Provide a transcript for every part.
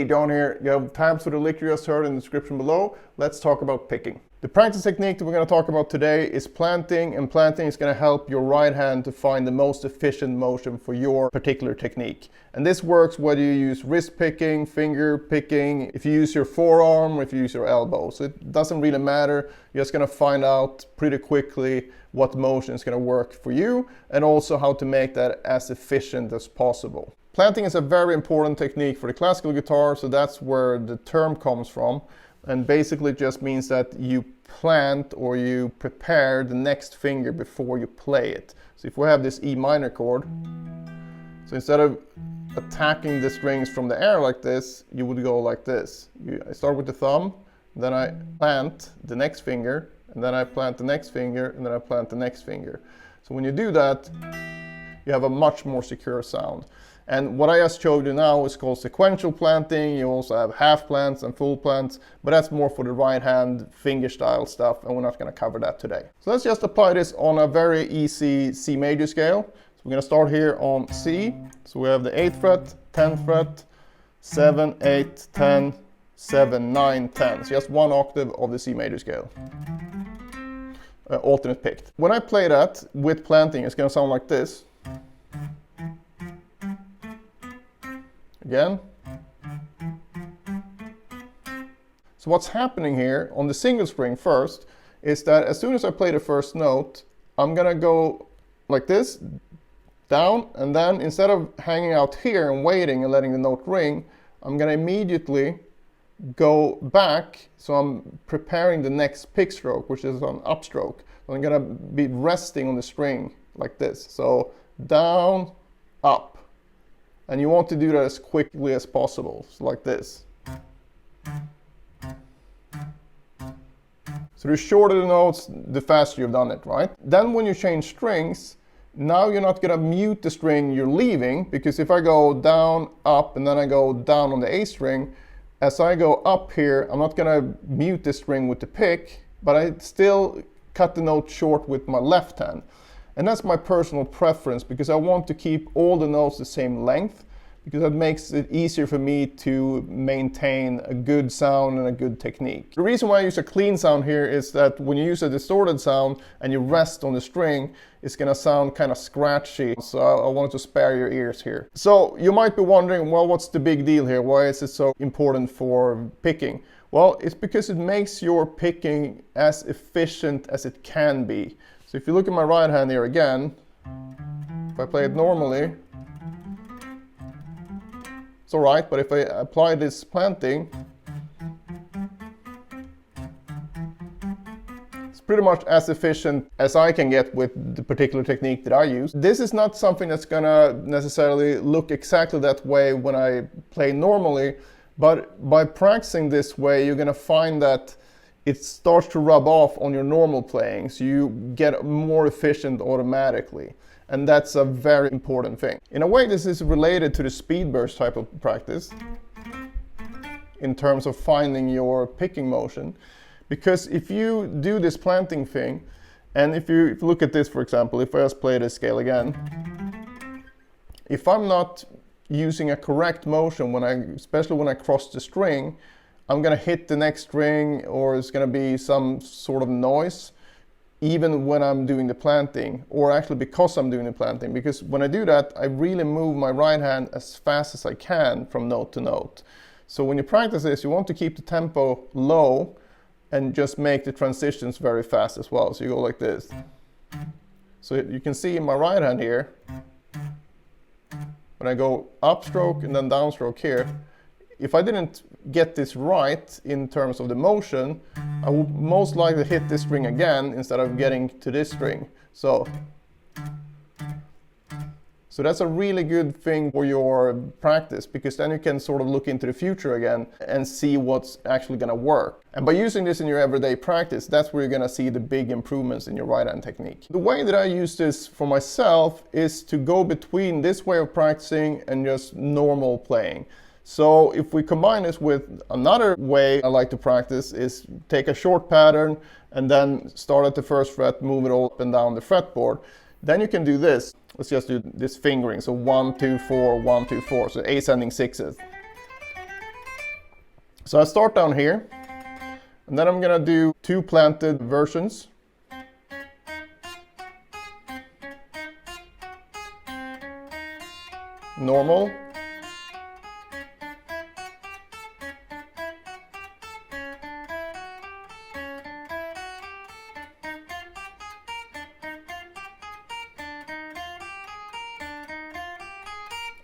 Hey, John here. You have tabs for the lick you just heard in the description below. Let's talk about picking. The practice technique that we're going to talk about today is planting, and planting is going to help your right hand to find the most efficient motion for your particular technique. And this works whether you use wrist picking, finger picking, if you use your forearm, or if you use your elbow. So it doesn't really matter. You're just going to find out pretty quickly what motion is going to work for you, and also how to make that as efficient as possible. Planting is a very important technique for the classical guitar, so that's where the term comes from. And basically it just means that you plant or you prepare the next finger before you play it. So if we have this E minor chord, so instead of attacking the strings from the air like this, you would go like this. I start with the thumb, then I plant the next finger, and then I plant the next finger, and then I plant the next finger. So when you do that, you have a much more secure sound. And what I just showed you now is called sequential planting. You also have half plants and full plants, but that's more for the right hand finger style stuff, and we're not going to cover that today. So let's just apply this on a very easy C major scale. So we're going to start here on C. So we have the 8th fret, 10th fret, 7, 8, 10, 7, 9, 10. So just one octave of the C major scale. Alternate picked. When I play that with planting, it's going to sound like this. Again. So what's happening here on the single string first is that as soon as I play the first note, I'm gonna go like this, down, and then instead of hanging out here and waiting and letting the note ring, I'm gonna immediately go back, so I'm preparing the next pick stroke, which is an upstroke. So I'm gonna be resting on the string like this. So down, up. And you want to do that as quickly as possible, so like this. So the shorter the notes, the faster you've done it, right? Then when you change strings, now you're not gonna mute the string you're leaving, because if I go down, up, and then I go down on the A string, as I go up here, I'm not gonna mute the string with the pick, but I still cut the note short with my left hand. And that's my personal preference, because I want to keep all the notes the same length, because that makes it easier for me to maintain a good sound and a good technique. The reason why I use a clean sound here is that when you use a distorted sound and you rest on the string, it's gonna sound kind of scratchy. So I wanted to spare your ears here. So you might be wondering, well, what's the big deal here? Why is it so important for picking? Well, it's because it makes your picking as efficient as it can be. So if you look at my right hand here again, if I play it normally, it's all right, but if I apply this planting, it's pretty much as efficient as I can get with the particular technique that I use. This is not something that's gonna necessarily look exactly that way when I play normally, but by practicing this way, you're gonna find that it starts to rub off on your normal playing, so you get more efficient automatically. And that's a very important thing. In a way, this is related to the speed burst type of practice in terms of finding your picking motion. Because if you do this planting thing, and if you look at this, for example, if I just play this scale again, if I'm not using a correct motion, especially when I cross the string, I'm gonna hit the next string, or it's gonna be some sort of noise, even when I'm doing the planting, or actually because I'm doing the planting. Because when I do that, I really move my right hand as fast as I can from note to note. So when you practice this, you want to keep the tempo low and just make the transitions very fast as well. So you go like this. So you can see in my right hand here, when I go upstroke and then downstroke here, if I didn't get this right in terms of the motion, I would most likely hit this string again instead of getting to this string. So that's a really good thing for your practice, because then you can sort of look into the future again and see what's actually going to work. And by using this in your everyday practice, that's where you're going to see the big improvements in your right hand technique. The way that I use this for myself is to go between this way of practicing and just normal playing. So if we combine this with another way I like to practice, is take a short pattern and then start at the first fret, move it all up and down the fretboard. Then you can do this. Let's just do this fingering. So 1, 2, 4, 1, 2, 4. So ascending sixes. So I start down here, and then I'm gonna do 2 planted versions. Normal.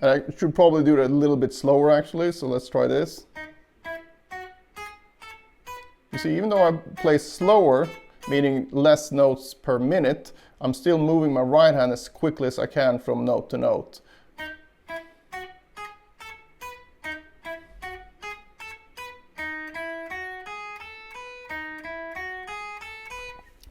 And I should probably do it a little bit slower actually, so let's try this. You see, even though I play slower, meaning less notes per minute, I'm still moving my right hand as quickly as I can from note to note.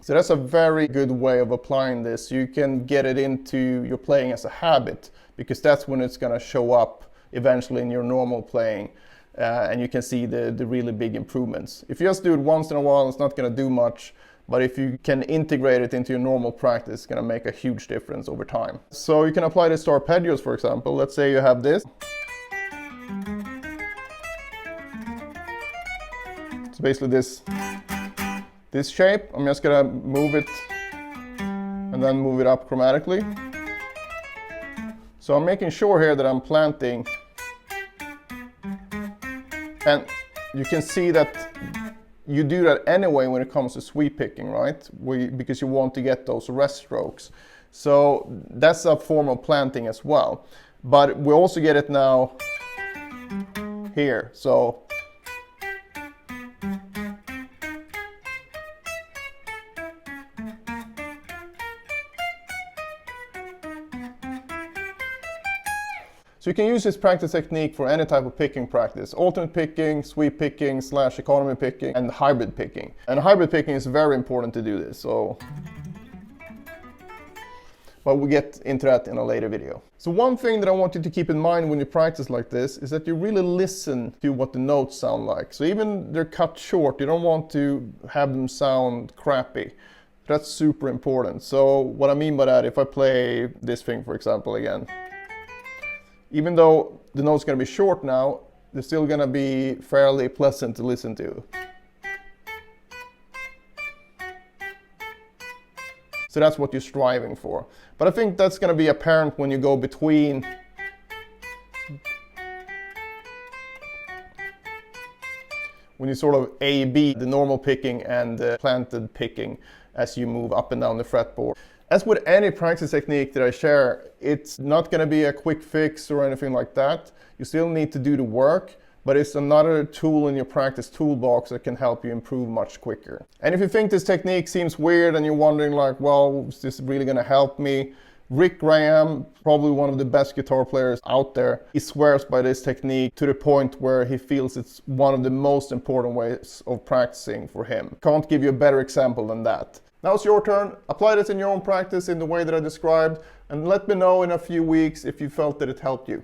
So that's a very good way of applying this. You can get it into your playing as a habit, because that's when it's going to show up eventually in your normal playing, and you can see the really big improvements. If you just do it once in a while, it's not going to do much, but if you can integrate it into your normal practice, it's going to make a huge difference over time. So you can apply this to arpeggios, for example. Let's say you have this. So basically this shape, I'm just gonna move it and then move it up chromatically. So I'm making sure here that I'm planting, and you can see that you do that anyway when it comes to sweep picking, right? Because you want to get those rest strokes. So that's a form of planting as well. But we also get it now here. So you can use this practice technique for any type of picking practice: alternate picking, sweep picking / economy picking, and hybrid picking. And hybrid picking is very important to do this. But we'll get into that in a later video. So one thing that I want you to keep in mind when you practice like this is that you really listen to what the notes sound like. So even they're cut short, you don't want to have them sound crappy. That's super important. So what I mean by that, if I play this thing, for example, again, even though the note's going to be short now, they're still going to be fairly pleasant to listen to. So that's what you're striving for. But I think that's going to be apparent when you go between when you sort of A-B the normal picking and the planted picking as you move up and down the fretboard. As with any practice technique that I share, it's not going to be a quick fix or anything like that. You still need to do the work, but it's another tool in your practice toolbox that can help you improve much quicker. And if you think this technique seems weird and you're wondering like, well, is this really going to help me? Rick Graham, probably one of the best guitar players out there, he swears by this technique to the point where he feels it's one of the most important ways of practicing for him. Can't give you a better example than that. Now it's your turn. Apply this in your own practice in the way that I described, and let me know in a few weeks if you felt that it helped you.